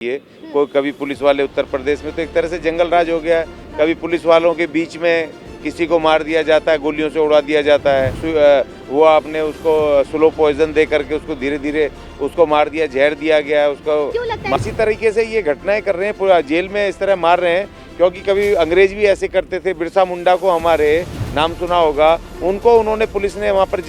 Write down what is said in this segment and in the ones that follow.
ये कोई कभी पुलिस वाले उत्तर प्रदेश में तो एक तरह से जंगल राज हो गया है। कभी पुलिस वालों के बीच में किसी को मार दिया जाता है, गोलियों से उड़ा दिया जाता है। वो आपने उसको स्लो पॉइजन दे करके उसको धीरे धीरे उसको मार दिया, जहर दिया गया है उसको। इसी तरीके से ये घटनाएं कर रहे हैं, पूरा जेल में इस तरह मार रहे हैं। क्योंकि कभी अंग्रेज भी ऐसे करते थे। बिरसा मुंडा को हमारे नाम सुना होगा, उनको उन्होंने पुलिस ने वहाँ पर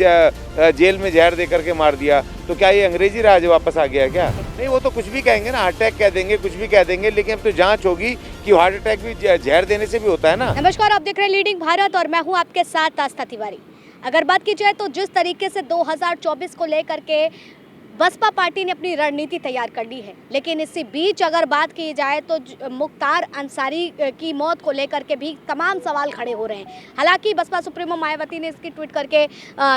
जेल में जहर दे करके मार दिया। तो क्या ये अंग्रेजी राज वापस आ गया क्या? नहीं, वो तो कुछ भी कहेंगे ना, हार्ट अटैक कह देंगे, कुछ भी कह देंगे, लेकिन अब तो जांच होगी कि हार्ट अटैक भी जहर देने से भी होता है ना। नमस्कार, आप देख रहे हैं लीडिंग भारत और मैं हूँ आपके साथ आस्था तिवारी। अगर बात की जाए तो जिस तरीके से 2024 को लेकर के बसपा पार्टी ने अपनी रणनीति तैयार कर ली है, लेकिन इसी बीच अगर बात की जाए तो मुख्तार अंसारी की मौत को लेकर के भी तमाम सवाल खड़े हो रहे हैं। हालांकि बसपा सुप्रीमो मायावती ने इसकी ट्वीट करके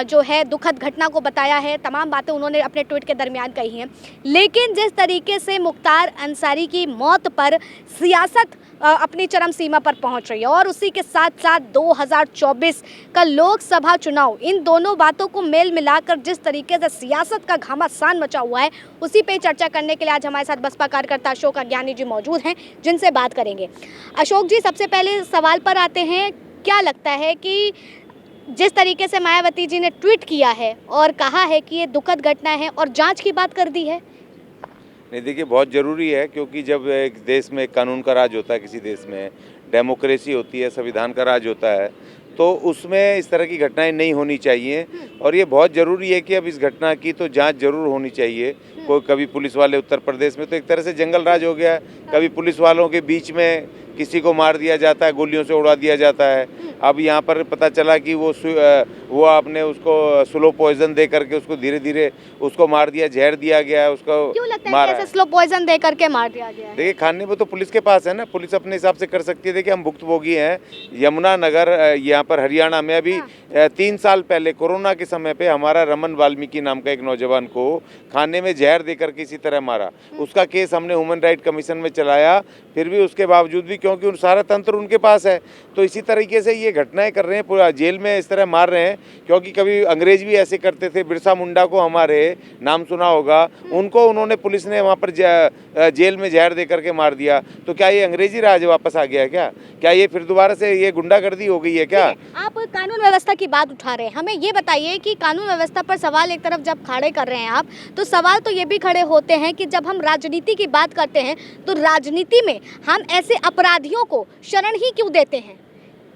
जो है दुखद घटना को बताया है, तमाम बातें उन्होंने अपने ट्वीट के दरमियान कही हैं। लेकिन जिस तरीके से मुख्तार अंसारी की मौत पर सियासत अपनी चरम सीमा पर पहुंच रही है और उसी के साथ साथ 2024 का लोकसभा चुनाव, इन दोनों बातों को मेल मिलाकर जिस तरीके से सियासत का घमासान मचा हुआ है, उसी पे चर्चा करने के लिए आज हमारे साथ बसपा कार्यकर्ता अशोक अज्ञानी जी मौजूद हैं, जिनसे बात करेंगे। अशोक जी, सबसे पहले सवाल पर आते हैं, क्या लगता है कि जिस तरीके से मायावती जी ने ट्वीट किया है और कहा है कि ये दुखद घटना है और जांच की बात कर दी है? नहीं, देखिए, बहुत ज़रूरी है, क्योंकि जब एक देश में कानून का राज होता है, किसी देश में डेमोक्रेसी होती है, संविधान का राज होता है, तो उसमें इस तरह की घटनाएं नहीं होनी चाहिए। और ये बहुत ज़रूरी है कि अब इस घटना की तो जांच जरूर होनी चाहिए। कोई कभी पुलिस वाले उत्तर प्रदेश में तो एक तरह से जंगल राज हो गया है। कभी पुलिस वालों के बीच में किसी को मार दिया जाता है, गोलियों से उड़ा दिया जाता है। अब यहाँ पर पता चला कि वो आपने उसको स्लो पॉइजन दे करके उसको धीरे धीरे उसको मार दिया, जहर दिया गया है उसको। क्यों लगता है कि ऐसे स्लो पॉइजन दे करके मार दिया गया है? देखिए, खाने में तो पुलिस के पास है ना, पुलिस अपने हिसाब से कर सकती है। देखिए, हम भुक्तभोगी हैं। यमुनानगर यहाँ पर हरियाणा में अभी 3 साल पहले कोरोना के समय पे हमारा रमन वाल्मीकि नाम का एक नौजवान को खाने में जहर देकर किसी तरह मारा। उसका केस हमने ह्यूमन राइट कमीशन में चलाया, फिर भी उसके बावजूद भी, क्योंकि सारा तंत्र उनके पास है। तो इसी तरीके से ये घटनाएं कर रहे हैं, पूरा जेल में इस तरह मार रहे हैं। क्योंकि कभी अंग्रेज भी ऐसे करते थे। बिरसा मुंडा को हमारे नाम सुना होगा, उनको उन्होंने पुलिस ने वहाँ पर जेल में जहर दे करके मार दिया। तो क्या ये अंग्रेजी राज वापस आ गया है क्या? क्या ये फिर दोबारा से ये गुंडागर्दी हो गई है क्या? आप कानून व्यवस्था की बात उठा रहे हैं, हमें ये बताइए कि कानून व्यवस्था पर सवाल एक तरफ जब खड़े कर रहे हैं आप, तो सवाल तो ये भी खड़े होते हैं कि जब हम राजनीति की बात करते हैं तो राजनीति में हम ऐसे अपराधियों को शरण ही क्यों देते हैं?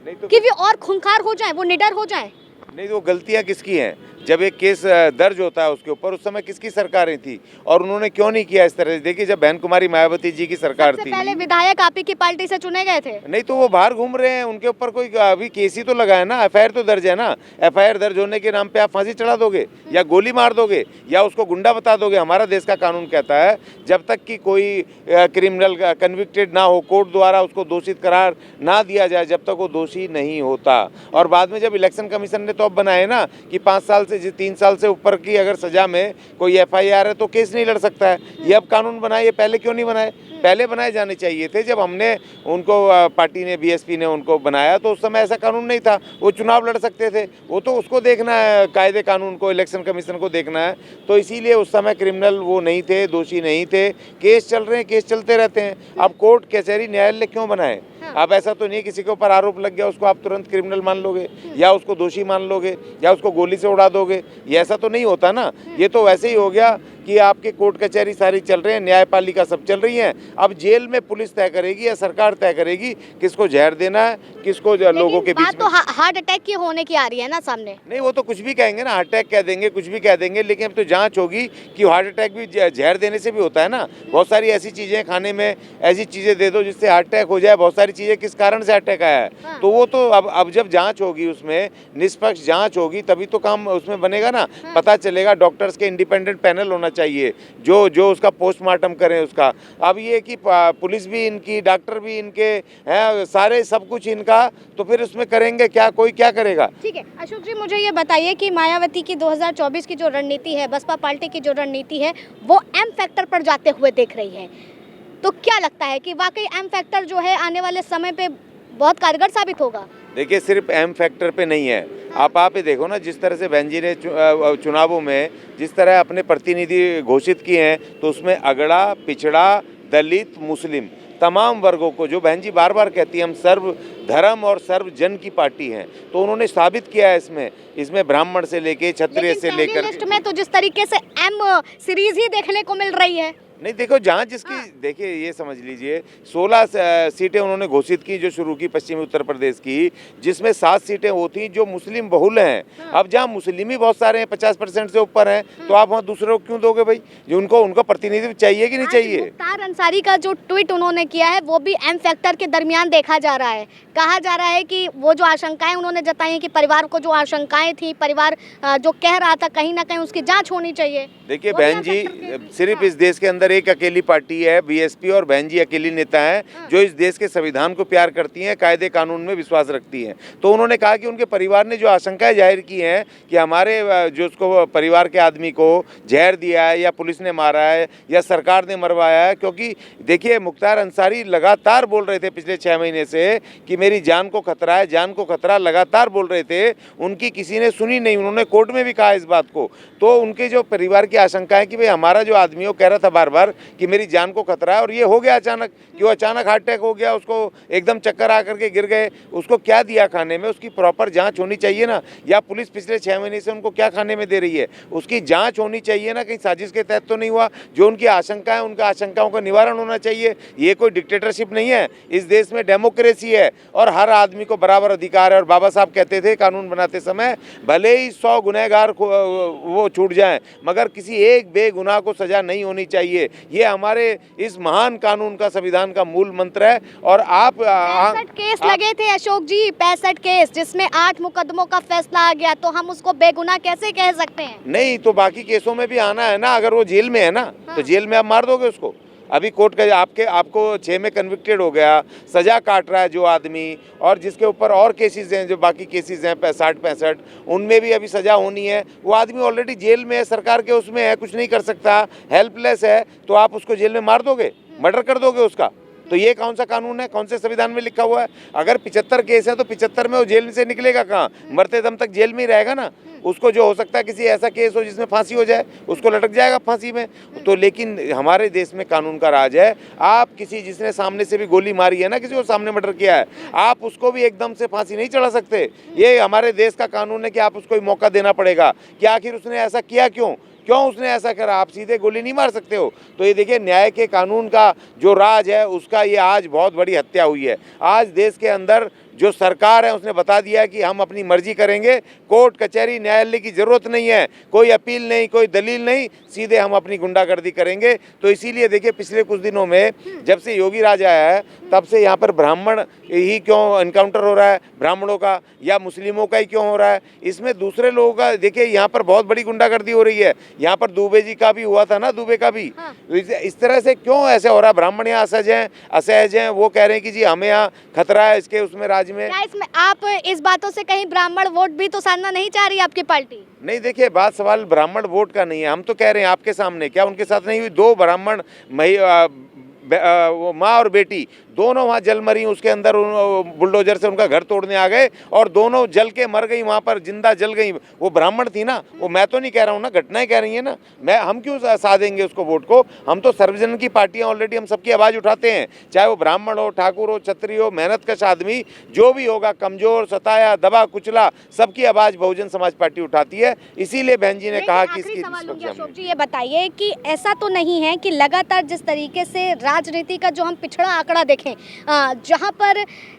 नहीं तो कि वो और खूंखार हो जाएं, वो निडर हो जाएं। नहीं, तो गलतियां किसकी हैं? जब एक केस दर्ज होता है उसके ऊपर, उस समय किसकी सरकारें थी और उन्होंने क्यों नहीं किया इस तरह से? देखिए, जब बहन कुमारी मायावती जी की सरकार थी, पहले विधायक आप ही की पार्टी से चुने गए थे। नहीं तो वो बाहर घूम रहे हैं, उनके ऊपर कोई अभी केस ही तो लगा है ना, एफआईआर तो दर्ज है ना। एफआईआर दर्ज होने के नाम पे आप फांसी चढ़ा दोगे या गोली मार दोगे या उसको गुंडा बता दोगे? हमारा देश का कानून कहता है जब तक कि कोई क्रिमिनल कन्विक्टेड ना हो, कोर्ट द्वारा उसको दोषित करार ना दिया जाए, जब तक वो दोषी नहीं होता। और बाद में जब इलेक्शन कमीशन ने तो अब बनाए ना कि 5 साल से 3 साल से ऊपर की अगर सजा में कोई एफआईआर है तो केस नहीं लड़ सकता है। ये अब कानून बनाए, ये पहले क्यों नहीं बनाए? पहले बनाए जाने चाहिए थे। जब हमने उनको पार्टी ने, बीएसपी ने उनको बनाया, तो उस समय ऐसा कानून नहीं था, वो चुनाव लड़ सकते थे। वो तो उसको देखना है, कायदे कानून को, इलेक्शन कमीशन को देखना है। तो इसीलिए उस समय क्रिमिनल वो नहीं थे, दोषी नहीं थे। केस चल रहे हैं, केस चलते रहते हैं। अब कोर्ट कचहरी न्यायालय क्यों बनाए? अब ऐसा तो नहीं किसी के ऊपर आरोप लग गया उसको आप तुरंत क्रिमिनल मान लोगे या उसको दोषी मान लोगे या उसको गोली से उड़ा दोगे। ये ऐसा तो नहीं होता ना। ये तो वैसे ही हो गया कि आपके कोर्ट कचहरी सारी चल रहे हैं, न्यायपालिका सब चल रही हैं। अब जेल में पुलिस तय करेगी या सरकार तय करेगी किसको जहर देना है, किसको लोगों के बीच में। तो हार्ट अटैक की होने की आ रही है ना सामने। नहीं, वो तो कुछ भी कहेंगे ना, हार्ट अटैक कह देंगे, कुछ भी कह देंगे, लेकिन अब तो जांच होगी कि हार्ट अटैक भी जहर देने से भी होता है ना। बहुत सारी ऐसी चीजें खाने में, ऐसी चीजें दे दो जिससे हार्ट अटैक हो जाए। बहुत सारी चीजें किस कारण से अटैक आया है। हाँ। तो वो तो अब जब जांच होगी, उसमें निष्पक्ष जांच होगी, तभी तो काम उसमें बनेगा ना। हाँ। पता चलेगा। डॉक्टर्स के इंडिपेंडेंट पैनल होना चाहिए जो उसका पोस्टमार्टम करें उसका। अब ये कि पुलिस भी इनकी, डॉक्टर भी इनके हैं, सारे सब कुछ इनका, तो फिर उसमें करेंगे क्या? कोई क्या करेगा? ठीक है अशोक जी, मुझे ये बताइए कि मायावती की 2024 की जो रणनीति है, बसपा पार्टी की जो रणनीति है, वो एम फैक्टर पर जाते हुए देख रही है। तो क्या लगता है कि वाकई एम फैक्टर जो है आने वाले समय पे बहुत कारगर साबित होगा? देखिए, सिर्फ एम फैक्टर पे नहीं है। आप ही देखो ना, जिस तरह से बहन जी ने चुनावों में जिस तरह अपने प्रतिनिधि घोषित किए हैं, तो उसमें अगड़ा, पिछड़ा, दलित, मुस्लिम तमाम वर्गों को, जो बहन जी बार बार कहती है हम सर्व धर्म और सर्व जन की पार्टी हैं, तो उन्होंने साबित किया है इसमें ब्राह्मण से लेके क्षत्रिय से लेकर लिस्ट में तो जिस तरीके से एम सीरीज ही देखने को मिल रही है। नहीं, देखो जहाँ जिसकी देखिए ये समझ लीजिए 16 सीटें उन्होंने घोषित की जो शुरू की पश्चिमी उत्तर प्रदेश की, जिसमें 7 सीटें वो थी जो मुस्लिम बहुल हैं। अब जहाँ मुस्लिम ही बहुत सारे हैं, 50% से ऊपर हैं, तो आप वहाँ दूसरों को क्यों दोगे भाई? जो उनको प्रतिनिधित्व चाहिए कि नहीं चाहिए? मुख्तार अंसारी का जो ट्वीट उन्होंने किया है वो भी एम फैक्टर के दरमियान देखा जा रहा है। कहा जा रहा है कि वो जो आशंकाएं उन्होंने जताई हैं कि परिवार को जो आशंकाएं थी, परिवार जो कह रहा था कहीं ना कहीं उसकी जांच होनी चाहिए। देखिए बहन जी, सिर्फ इस देश के अंदर एक अकेली पार्टी है बीएसपी, और बहन जी अकेली नेता हैं जो इस देश के संविधान को प्यार करती हैं, कायदे कानून में विश्वास रखती हैं। तो उन्होंने कहा कि उनके परिवार ने जो आशंकाएं जाहिर की हैं कि हमारे जो उसको परिवार के आदमी को जहर दिया है, या पुलिस ने मारा है, या सरकार ने मरवाया है। क्योंकि देखिए मुख्तार अंसारी लगातार बोल रहे थे पिछले 6 महीने से कि मेरी जान को खतरा है, जान को खतरा, लगातार बोल रहे थे। उनकी किसी ने सुनी नहीं, उन्होंने कोर्ट में भी कहा इस बात को। तो उनके जो परिवार की आशंका है कि भाई हमारा जो आदमी वो कह रहा था बार बार कि मेरी जान को खतरा है, और ये हो गया अचानक, कि वो अचानक हार्ट अटैक हो गया, उसको एकदम चक्कर आकर के गिर गए। उसको क्या दिया खाने में, उसकी प्रॉपर जांच होनी चाहिए ना। या पुलिस पिछले 6 महीने से उनको क्या खाने में दे रही है, उसकी जांच होनी चाहिए ना, कहीं साजिश के तहत तो नहीं हुआ। जो उनकी आशंका है, उनका आशंकाओं का निवारण होना चाहिए। ये कोई डिक्टेटरशिप नहीं है, इस देश में डेमोक्रेसी है और हर आदमी को बराबर अधिकार है। और बाबा साहब कहते थे कानून बनाते समय, भले ही 100 गुनहगार वो छूट जाएं, मगर किसी एक बेगुनाह को सजा नहीं होनी चाहिए। ये हमारे इस महान कानून का, संविधान का मूल मंत्र है। और आप 65 केस लगे थे अशोक जी, 65 केस, जिसमें 8 मुकदमों का फैसला आ गया, तो हम उसको बेगुनाह कैसे कह सकते हैं? नहीं, तो बाकी केसों में भी आना है ना। अगर वो जेल में है ना, तो जेल में आप मार दोगे उसको। अभी कोर्ट का आपको 6 में कन्विक्टेड हो गया, सजा काट रहा है जो आदमी, और जिसके ऊपर और केसेस हैं, जो बाकी केसेस हैं 65, उनमें भी अभी सजा होनी है। वो आदमी ऑलरेडी जेल में है, सरकार के उसमें है, कुछ नहीं कर सकता, हेल्पलेस है, तो आप उसको जेल में मार दोगे, मर्डर कर दोगे उसका? तो ये कौन सा कानून है, कौन से संविधान में लिखा हुआ है? अगर 75 केस है तो 75 में वो जेल से निकलेगा कहाँ? मरते दम तक जेल में ही रहेगा ना। उसको जो हो सकता है किसी ऐसा केस हो जिसमें फांसी हो जाए, उसको लटक जाएगा फांसी में। तो लेकिन हमारे देश में कानून का राज है। आप किसी, जिसने सामने से भी गोली मारी है ना, किसी को सामने मर्डर किया है, आप उसको भी एकदम से फांसी नहीं चढ़ा सकते। ये हमारे देश का कानून है कि आप उसको मौका देना पड़ेगा कि आखिर उसने ऐसा किया क्यों उसने ऐसा करा। आप सीधे गोली नहीं मार सकते हो। तो ये देखिए, न्याय के कानून का जो राज है, उसका ये आज बहुत बड़ी हत्या हुई है। आज देश के अंदर जो सरकार है उसने बता दिया कि हम अपनी मर्जी करेंगे, कोर्ट कचहरी न्यायालय की ज़रूरत नहीं है, कोई अपील नहीं, कोई दलील नहीं, सीधे हम अपनी गुंडागर्दी करेंगे। तो इसीलिए देखिए, पिछले कुछ दिनों में जब से योगी राज आया है, तब से यहाँ पर ब्राह्मण ही क्यों इनकाउंटर हो रहा है, ब्राह्मणों का या मुस्लिमों का ही क्यों हो रहा है? इसमें दूसरे लोगों का देखिए, यहाँ पर बहुत बड़ी गुंडागर्दी हो रही है। यहाँ पर दुबे जी का भी हुआ था ना, दुबे का भी। इस तरह से क्यों ऐसे हो रहा है? ब्राह्मण यहाँ असहज हैं, वो कह रहे हैं कि जी हमें यहाँ खतरा है इसके उसमें राज में। क्या इसमें आप इस बातों से कहीं ब्राह्मण वोट भी तो साधना नहीं चाह रही आपकी पार्टी? नहीं, देखिए बात सवाल ब्राह्मण वोट का नहीं है। हम तो कह रहे हैं आपके सामने, क्या उनके साथ नहीं हुई? 2 ब्राह्मण माँ और बेटी दोनों वहाँ जल मरी, उसके अंदर बुलडोजर से उनका घर तोड़ने आ गए और दोनों जल के मर गई, वहाँ पर जिंदा जल गई। वो ब्राह्मण थी ना, वो मैं तो नहीं कह रहा हूँ ना, घटनाएं कह रही है ना। हम क्यों साधेंगे उसको वोट को? हम तो सर्वजन की पार्टियां ऑलरेडी, हम सबकी आवाज़ उठाते हैं, चाहे वो ब्राह्मण हो, ठाकुर हो, क्षत्रिय हो, मेहनतकश आदमी जो भी होगा, कमजोर, सताया, दबा कुचला, सबकी आवाज़ बहुजन समाज पार्टी उठाती है। इसीलिए बहन जी ने कहा कि इसकी अशोक जी, ये बताइए कि ऐसा तो नहीं है कि लगातार जिस तरीके से राजनीति का जो हम पिछड़ा आंकड़ा देखें, जहां पर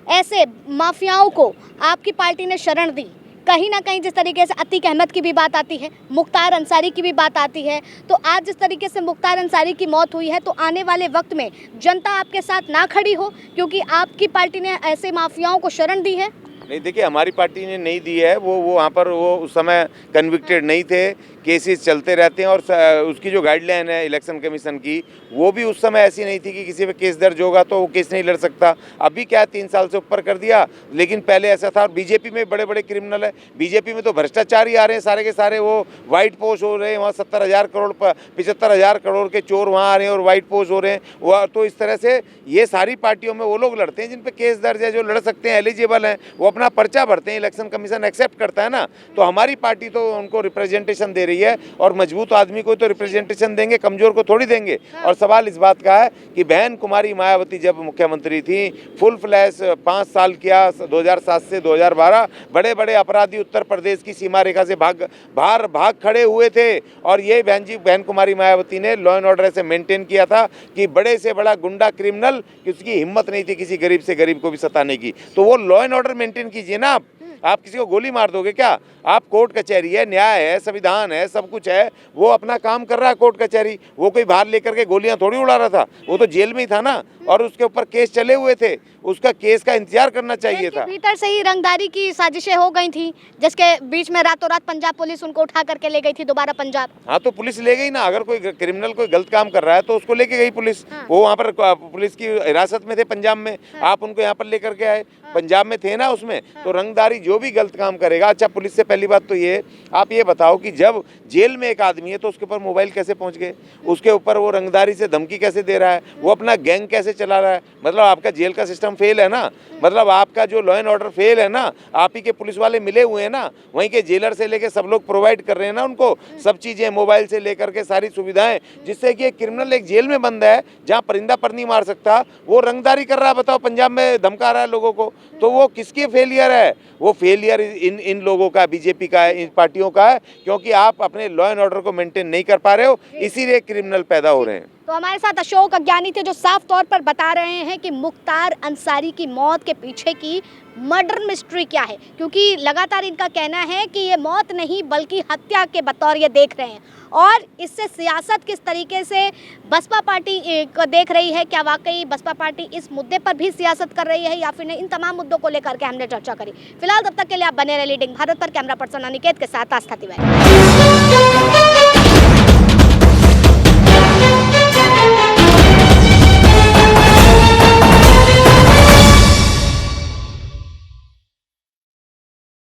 ऐसे माफियाओं को आपकी पार्टी ने शरण दी, कहीं ना कहीं जिस तरीके से अतीक अहमद की भी बात आती है, मुख्तार अंसारी की भी बात आती है, तो आज जिस तरीके से मुख्तार अंसारी की मौत हुई है, तो आने वाले वक्त में जनता आपके साथ ना खड़ी हो क्योंकि आपकी पार्टी ने ऐसे माफियाओं को शरण दी है? नहीं, देखिए हमारी पार्टी ने नहीं दी है। वो वहाँ पर वो उस समय कन्विक्टेड नहीं थे, केसेस चलते रहते हैं। और उसकी जो गाइडलाइन है इलेक्शन कमीशन की, वो भी उस समय ऐसी नहीं थी कि किसी पे केस दर्ज होगा तो वो केस नहीं लड़ सकता। अभी क्या 3 साल से ऊपर कर दिया, लेकिन पहले ऐसा था। और बीजेपी में बड़े बड़े क्रिमिनल है, बीजेपी में तो भ्रष्टाचार ही आ रहे हैं सारे के सारे। वो वाइट पोस्ट हो रहे हैं, वहाँ 70,000 करोड़ 75,000 करोड़ के चोर वहाँ आ रहे हैं और वाइट पोस्ट हो रहे हैं। वो तो इस तरह से ये सारी पार्टियों में वो लोग लड़ते हैं जिन पे केस दर्ज है, जो लड़ सकते हैं, एलिजिबल हैं, वो अपना पर्चा भरते हैं, इलेक्शन कमीशन एक्सेप्ट करता है ना, तो हमारी पार्टी तो उनको रिप्रेजेंटेशन दे रही है, और मजबूत आदमी को तो रिप्रेजेंटेशन देंगे, कमजोर को थोड़ी देंगे। और सवाल इस बात का है कि बहन कुमारी मायावती जब मुख्यमंत्री थी, फुल फ्लैश 5 साल किया, 2007 से 2012, बड़े बड़े अपराधी उत्तर प्रदेश की सीमा रेखा से भाग खड़े हुए थे, और ये बहन कुमारी मायावती ने लॉ एंड ऑर्डर ऐसे मेंटेन किया था कि बड़े से बड़ा गुंडा क्रिमिनल, किसी हिम्मत नहीं थी किसी गरीब से गरीब को भी सताने की। तो वो लॉ एंड ऑर्डर मेंटेन कीजिए ना। आप किसी को गोली मार दोगे क्या? आप कोर्ट कचहरी है, न्याय है, संविधान है, सब कुछ है, वो अपना काम कर रहा है कोर्ट कचहरी। वो कोई बाहर लेकर के गोलियां थोड़ी उड़ा रहा था, वो तो जेल में ही था ना, और उसके ऊपर केस चले हुए थे, उसका केस का इंतजार करना चाहिए था। भीतर से ही रंगदारी की साजिशें हो गई थी, जिसके बीच में रातों रात पंजाब पुलिस उनको उठा करके ले गई थी दोबारा पंजाब। हाँ, तो पुलिस ले गई ना। अगर कोई क्रिमिनल कोई गलत काम कर रहा है तो उसको लेके गई पुलिस। वो वहाँ पर पुलिस की हिरासत में थे पंजाब में, आप उनको यहाँ पर लेकर के आए, पंजाब में थे ना उसमें। तो रंगदारी जो भी गलत काम करेगा। अच्छा, पुलिस से पहली बात तो ये, आप ये बताओ कि जब जेल में एक आदमी है तो उसके ऊपर मोबाइल कैसे पहुंच गए, उसके ऊपर वो रंगदारी से धमकी कैसे दे रहा है, वो अपना गैंग कैसे चला रहा है? मतलब आपका जेल का सिस्टम फेल है ना, मतलब आपका जो लॉ एंड ऑर्डर फेल है ना। आप ही के पुलिस वाले मिले हुए हैं ना, वहीं के जेलर से लेके सब लोग प्रोवाइड कर रहे हैं ना उनको सब चीज़ें, मोबाइल से लेकर के सारी सुविधाएं, जिससे कि एक क्रिमिनल एक जेल में बंद है जहाँ परिंदा पर नहीं मार सकता, वो रंगदारी कर रहा है। बताओ, पंजाब में धमका रहा है लोगों को, तो वो किसकी फेलियर है? वो फेलियर इन लोगों का, बीजेपी का है, इन पार्टियों का है, क्योंकि आप अपने लॉ एंड ऑर्डर को मेंटेन नहीं कर पा रहे हो, इसीलिए क्रिमिनल पैदा हो रहे हैं। तो हमारे साथ अशोक अज्ञानी थे, जो साफ तौर पर बता रहे हैं कि मुख्तार अंसारी की मौत के पीछे की मर्डर मिस्ट्री क्या है, क्योंकि लगातार इनका कहना है कि ये मौत नहीं बल्कि हत्या के बतौर ये देख रहे हैं। और इससे सियासत किस तरीके से बसपा पार्टी को देख रही है, क्या वाकई बसपा पार्टी इस मुद्दे पर भी सियासत कर रही है या फिर नहीं, इन तमाम मुद्दों को लेकर के हमने चर्चा करी। फिलहाल तब तक के लिए आप बने रहे लीडिंग भारत पर। कैमरा पर्सन अनिकेत के साथ आस्था तिवारी।